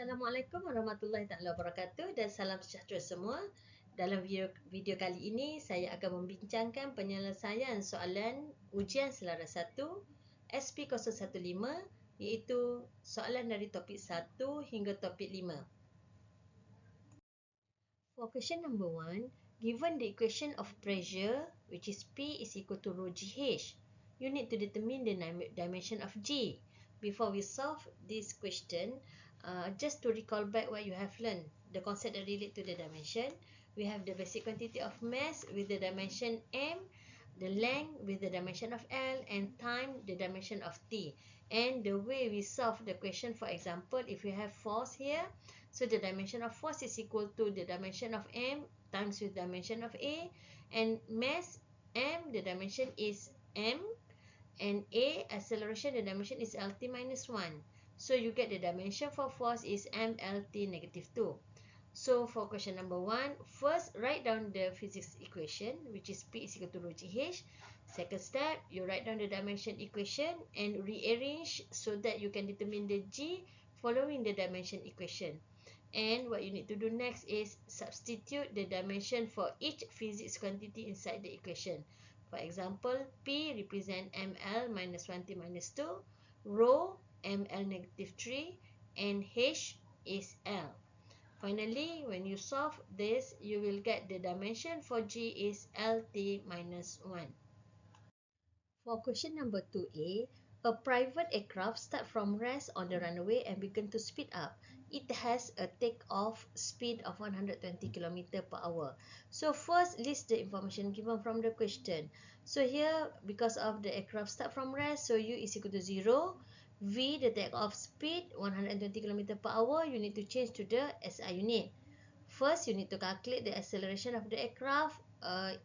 Assalamualaikum warahmatullahi taala wabarakatuh dan salam sejahtera semua. Dalam video kali ini saya akan membincangkan penyelesaian soalan Ujian Selaras 1 SP015 iaitu soalan dari topik 1 hingga topik 5. For question number 1, given the equation of pressure which is P is equal to rho GH, you need to determine the dimension of G. Before we solve this question, just to recall back what you have learned, the concept that relate to the dimension, we have the basic quantity of mass with the dimension m, the length with the dimension of l, and time the dimension of t. And the way we solve the question, for example, if we have force here, so the dimension of force is equal to the dimension of m times with dimension of a, and mass m, the dimension is m, and a, acceleration, the dimension is lt minus 1. So you get the dimension for force is mlt negative 2. So for question number 1, first write down the physics equation, which is P is equal to rho GH. Second step, you write down the dimension equation and rearrange so that you can determine the G following the dimension equation. And what you need to do next is substitute the dimension for each physics quantity inside the equation. For example, P represent ml minus 1t minus 2, rho ml negative 3, and H is L. Finally, when you solve this, you will get the dimension for G is LT minus 1. For question number 2A, a private aircraft start from rest on the runway and begin to speed up. It has a takeoff speed of 120 km per hour. So first, list the information given from the question. So here, because of the aircraft start from rest, so U is equal to 0. V, the takeoff speed, 120 km per hour, you need to change to the SI unit. First, you need to calculate the acceleration of the aircraft.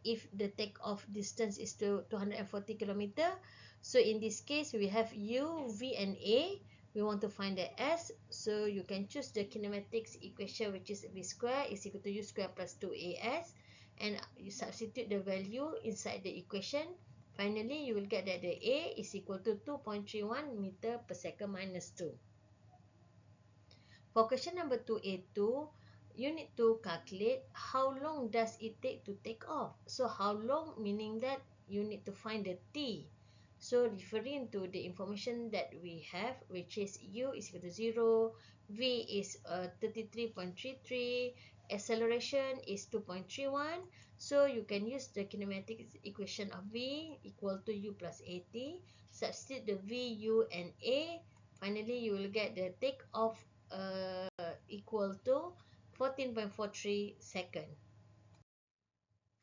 If the takeoff distance is to 240 km, so in this case, we have U, V, and A. We want to find the S, so you can choose the kinematics equation, which is V square is equal to U square plus 2AS, and you substitute the value inside the equation. Finally, you will get that the A is equal to 2.31 meter per second minus 2. For question number 2A2, you need to calculate how long does it take to take off. So how long meaning that you need to find the T. So referring to the information that we have, which is U is equal to 0, V is 33.33, acceleration is 2.31. So you can use the kinematic equation of V equal to U plus AT. Substitute the V, U, and A. Finally, you will get the takeoff equal to 14.43 second.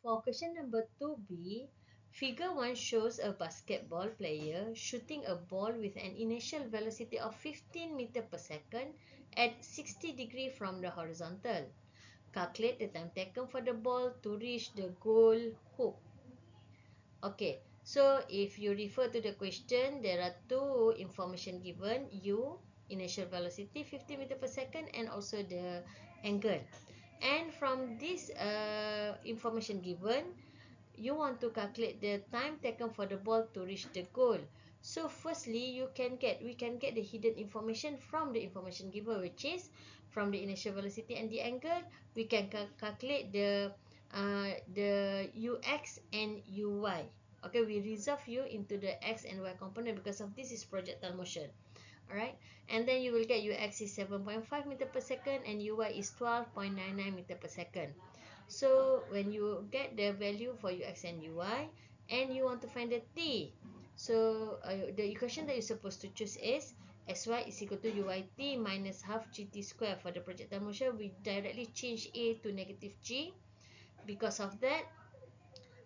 For question number 2B, figure 1 shows a basketball player shooting a ball with an initial velocity of 15 meter per second at 60 degree from the horizontal. Calculate the time taken for the ball to reach the goal hoop. Okay, so if you refer to the question, there are two information given, U, initial velocity 50 meter per second, and also the angle. And from this information given, you want to calculate the time taken for the ball to reach the goal. So firstly, we can get the hidden information from the information given, which is from the initial velocity and the angle. We can calculate the ux and uy. Okay, we resolve u into the x and y component because of this is projectile motion. Alright, and then you will get ux is 7.5 meter per second and uy is 12.99 meter per second. So when you get the value for ux and uy and you want to find the t, so the equation that you're supposed to choose is sy is equal to uyt minus half gt square. For the projectile motion, we directly change a to negative g. Because of that,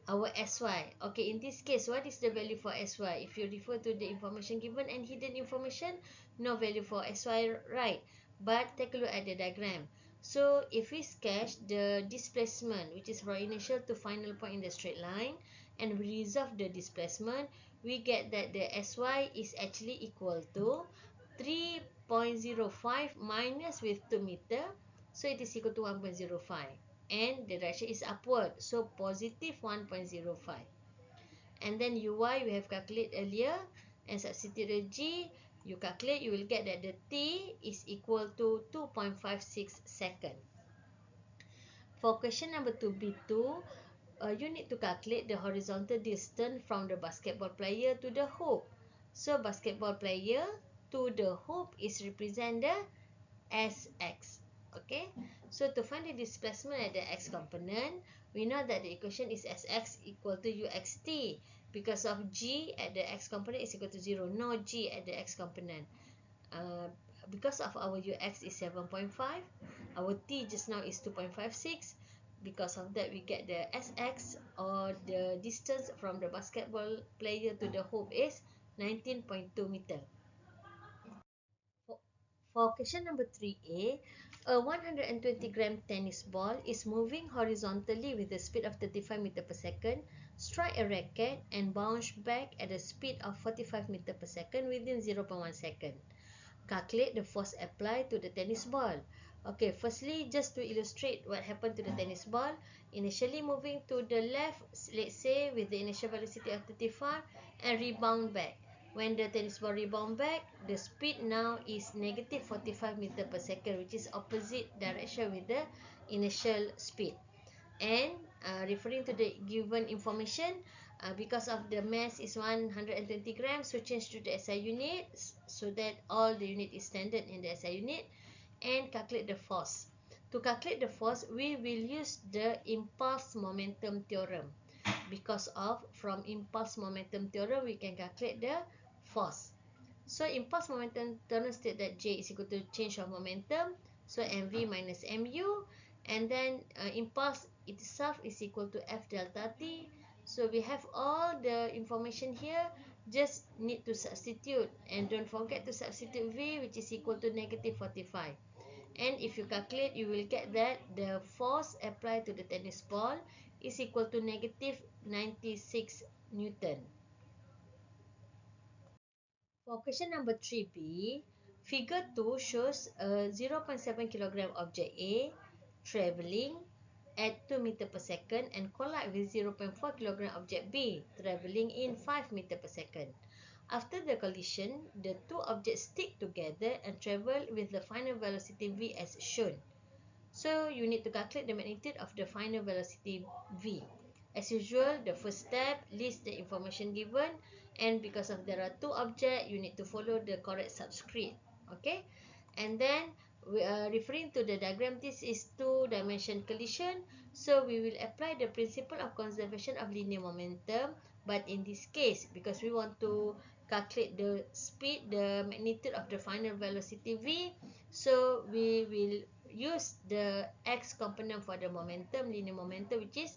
our sy, okay, in this case, what is the value for sy? If you refer to the information given and hidden information, no value for sy, right? But take a look at the diagram. So if we sketch the displacement, which is from initial to final point in the straight line, and we resolve the displacement, we get that the sy is actually equal to 3.05 minus with 2 meter, so it is equal to 1.05. And the direction is upward, so positive 1.05. And then uy we have calculated earlier and substitute the g. you calculate, you will get that the T is equal to 2.56 seconds. For question number 2B2, you need to calculate the horizontal distance from the basketball player to the hoop. So basketball player to the hoop is represent the SX. Okay, so to find the displacement at the X component, we know that the equation is SX equal to UXT because of G at the X component is equal to 0, no G at the X component. Uh, because of our UX is 7.5, our T just now is 2.56. Because of that, we get the SX, or the distance from the basketball player to the hoop, is 19.2 meter. For question number 3A, a 120-gram tennis ball is moving horizontally with the speed of 35 meter per second, strike a racket and bounce back at a speed of 45 meter per second within 0.1 second. Calculate the force applied to the tennis ball. Okay, firstly, just to illustrate what happened to the tennis ball, initially moving to the left, let's say with the initial velocity of 35, and rebound back. When the tennis ball rebound back, the speed now is negative 45 meter per second, which is opposite direction with the initial speed. And referring to the given information, because of the mass is 120 grams, so change to the SI unit so that all the unit is standard in the SI unit, and calculate the force. To calculate the force, we will use the impulse-momentum theorem. Because of from impulse-momentum theorem, we can calculate the force. So impulse-momentum theorem states that J is equal to change of momentum, so mv minus mu, and then impulse itself is equal to F delta T. So we have all the information here, just need to substitute, and don't forget to substitute V, which is equal to negative 45. And if you calculate, you will get that the force applied to the tennis ball is equal to negative 96 Newton. For question number 3B, figure 2 shows a 0.7 kilogram object A travelling at 2 meter per second and collide with 0.4 kilogram object B travelling in 5 meter per second. After the collision, the two objects stick together and travel with the final velocity V as shown. So you need to calculate the magnitude of the final velocity V. As usual, the first step, list the information given, and because of there are two objects, you need to follow the correct subscript. Okay, and then referring to the diagram, this is two-dimension collision, so we will apply the principle of conservation of linear momentum. But in this case, because we want to calculate the speed, the magnitude of the final velocity V, so we will use the x component for the momentum, linear momentum, which is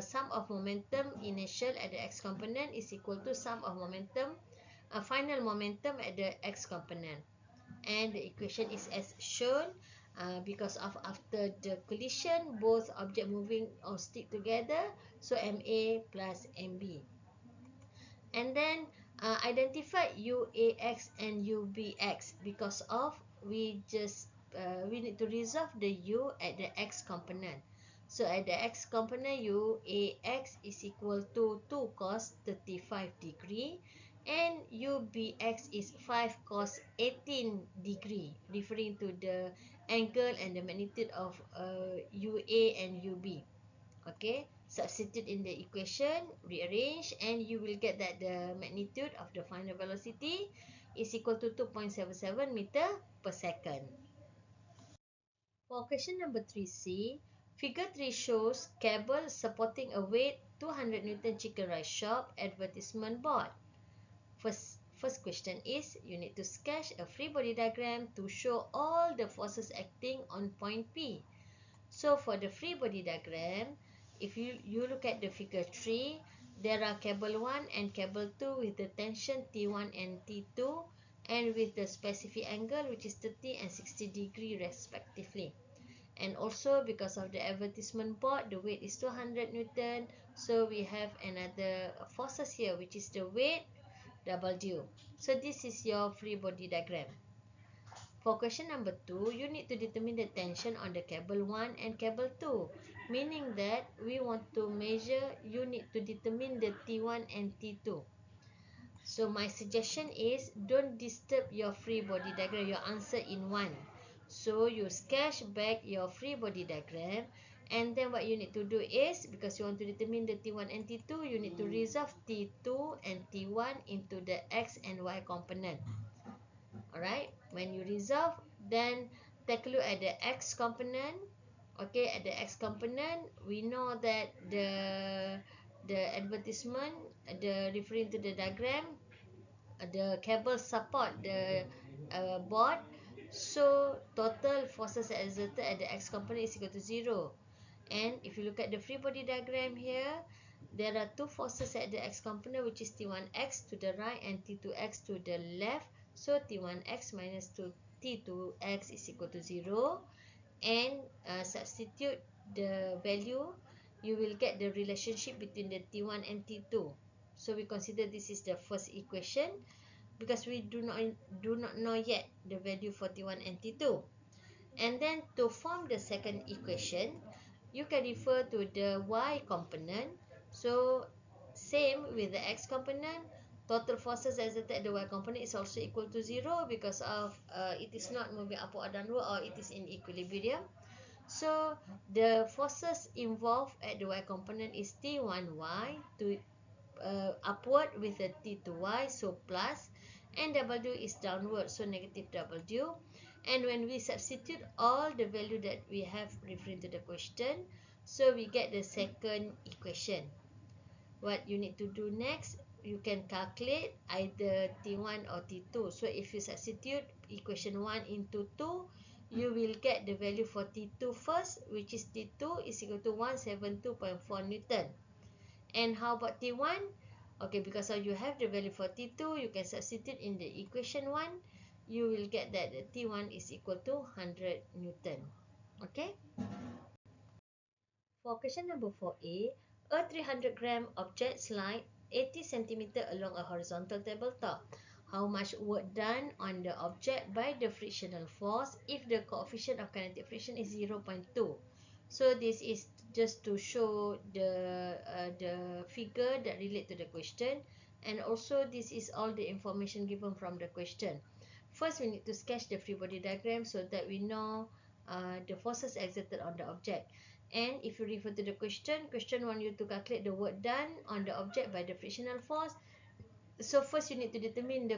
sum of momentum initial at the x component is equal to sum of momentum final momentum at the x component. And the equation is as shown. Because of after the collision, both object moving or stick together, so MA plus MB. And then identify UAX and UBX because of we need to resolve the U at the x component. So at the x component, UAX is equal to 2 cos 35 degree and UBX is 5 cos 18 degree, referring to the angle and the magnitude of UA and UB. Okay, substitute in the equation, rearrange, and you will get that the magnitude of the final velocity is equal to 2.77 meter per second. For question number 3C, figure 3 shows cable supporting a weight 200 Newton chicken rice shop advertisement board. First question is, you need to sketch a free body diagram to show all the forces acting on point P. So for the free body diagram, if you look at the figure 3, there are cable 1 and cable 2 with the tension T1 and T2 and with the specific angle which is 30 and 60 degree respectively. And also because of the advertisement board, the weight is 200 Newton. So we have another forces here which is the weight W. So this is your free body diagram. For question number 2, you need to determine the tension on the cable 1 and cable 2. Meaning that we want to measure, you need to determine the T1 and T2. So my suggestion is don't disturb your free body diagram, your answer in one. So you sketch back your free body diagram, and then what you need to do is, because you want to determine the T1 and T2, you need to resolve T2 and T1 into the X and Y component. Alright, when you resolve, then take a look at the X component. Okay, at the X component, we know that the advertisement, the referring to the diagram, the cable support the board. So total forces exerted at the X component is equal to 0. And if you look at the free body diagram here, there are two forces at the X component, which is T1X to the right and T2X to the left. So T1X minus T2X is equal to 0. And substitute the value, you will get the relationship between the T1 and T2. So we consider this is the first equation, because we do not know yet the value for T1 and T2. And then to form the second equation, you can refer to the Y component. So same with the X component, total forces exerted at the Y component is also equal to 0, because of it is not moving upward or downward, or it is in equilibrium. So the forces involved at the Y component is T1Y to upward with a T2Y, so plus, and W is downward, so negative W. And when we substitute all the value that we have referring to the question, so we get the second equation. What you need to do next, you can calculate either T1 or T2. So if you substitute equation 1 into 2, you will get the value for T2 first, which is T2 is equal to 172.4 Newton. And how about T1? Okay, because you have the value for T2, you can substitute in the equation 1. You will get that the T1 is equal to 100 Newton. Okay? For question number 4A, a 300-gram object slide 80 centimeter along a horizontal tabletop. How much work done on the object by the frictional force if the coefficient of kinetic friction is 0.2? So this is just to show the figure that relate to the question, and also this is all the information given from the question. First, we need to sketch the free body diagram so that we know the forces exerted on the object. And if you refer to the question want you to calculate the work done on the object by the frictional force. So first you need to determine the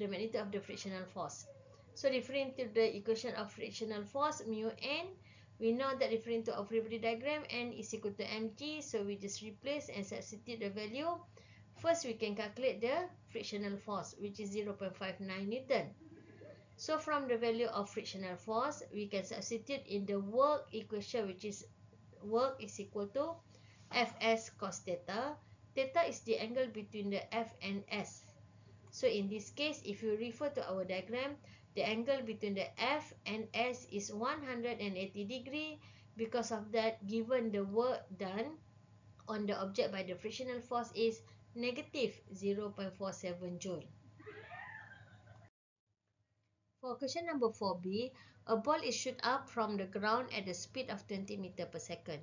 magnitude of the frictional force. So referring to the equation of frictional force, mu n, we know that referring to our free body diagram, n is equal to mg, so we just replace and substitute the value. First we can calculate the frictional force, which is 0.59 Newton. So from the value of frictional force, we can substitute in the work equation, which is work is equal to Fs cos theta. Theta is the angle between the F and S. So in this case, if you refer to our diagram, the angle between the F and S is 180 degree. Because of that, given the work done on the object by the frictional force is negative 0.47 joule. For question number 4B, a ball is shot up from the ground at the speed of 20 meter per second.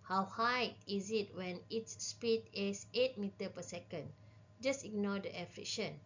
How high is it when its speed is 8 meter per second? Just ignore the air friction.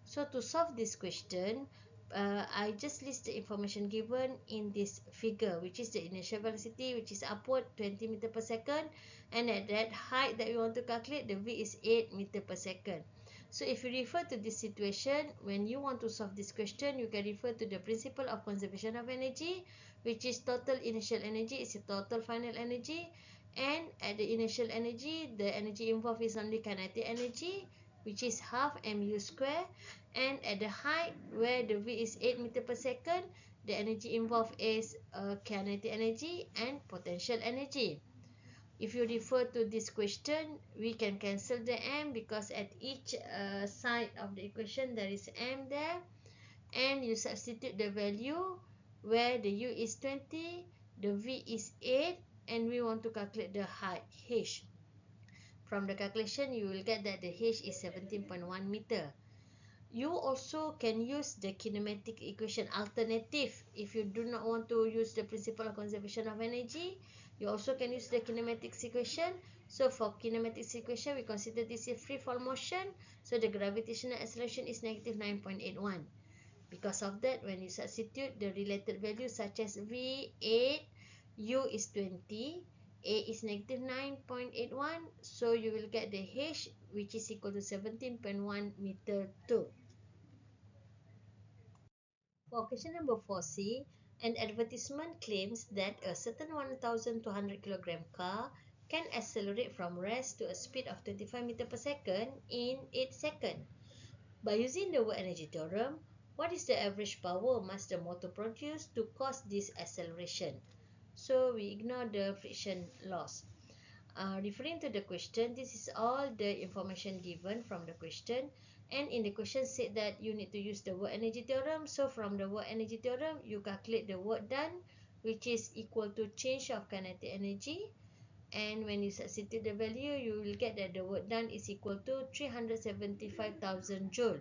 So to solve this question, I just list the information given in this figure, which is the initial velocity, which is upward 20 meter per second, and at that height that we want to calculate, the v is 8 meter per second. So if you refer to this situation, when you want to solve this question, you can refer to the principle of conservation of energy, which is total initial energy is a total final energy, and at the initial energy, the energy involved is only kinetic energy, which is half mu square, and at the height where the v is 8 meter per second, the energy involved is kinetic energy and potential energy. If you refer to this question, we can cancel the m, because at each side of the equation there is m there, and you substitute the value where the u is 20, the v is 8, and we want to calculate the height h. From the calculation, you will get that the h is 17.1 meter. You also can use the kinematic equation alternative. If you do not want to use the principle of conservation of energy, you also can use the kinematics equation. So for kinematics equation, we consider this a free fall motion. So the gravitational acceleration is negative 9.81. Because of that, when you substitute the related values such as V8, U is 20, A is negative 9.81, so you will get the H, which is equal to 17.1 meter 2. For question number 4C, an advertisement claims that a certain 1,200 kilogram car can accelerate from rest to a speed of 25 meter per second in 8 seconds. By using the work energy theorem, what is the average power must the motor produce to cause this acceleration? So we ignore the friction loss. Referring to the question, this is all the information given from the question, and in the question said that you need to use the work energy theorem. So from the work energy theorem, you calculate the work done, which is equal to change of kinetic energy, and when you substitute the value, you will get that the work done is equal to 375,000 joule.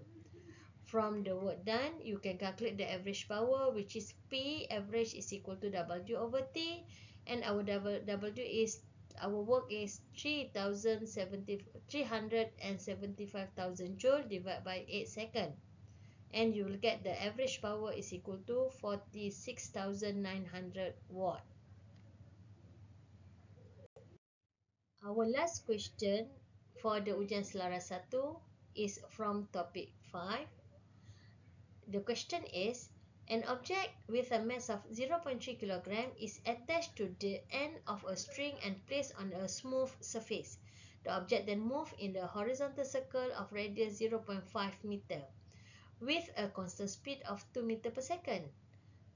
From the work done, you can calculate the average power, which is P average is equal to W over T, and our W is, our work is 375,000 joule divided by 8 seconds. And you will get the average power is equal to 46,900 watt. Our last question for the Ujian Selaras 1 is from topic 5. The question is, an object with a mass of 0.3 kg is attached to the end of a string and placed on a smooth surface. The object then moves in the horizontal circle of radius 0.5 meter with a constant speed of 2 meter per second.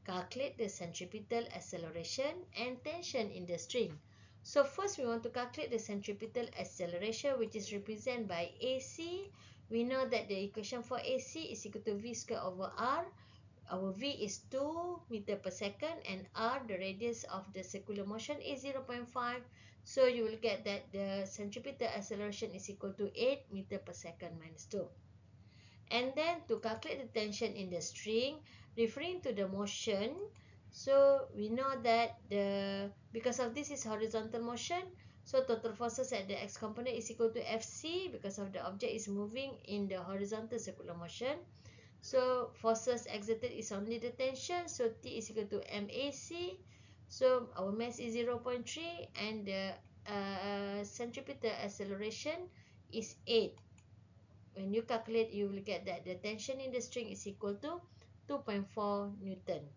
Calculate the centripetal acceleration and tension in the string. So first we want to calculate the centripetal acceleration, which is represented by AC. We know that the equation for AC is equal to V squared over R. Our V is 2 meter per second and R, the radius of the circular motion, is 0.5. So you will get that the centripetal acceleration is equal to 8 meter per second minus 2. And then to calculate the tension in the string, referring to the motion, so we know that because of this is horizontal motion, so total forces at the x component is equal to Fc because of the object is moving in the horizontal circular motion. So forces exerted is only the tension, so T is equal to MAC. So our mass is 0.3 and the centripetal acceleration is 8. When you calculate, you will get that the tension in the string is equal to 2.4 Newton.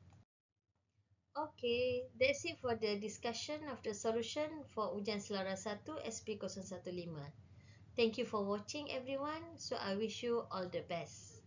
Okay, that's it for the discussion of the solution for Ujian Selaras 1 SP015. Thank you for watching everyone. So I wish you all the best.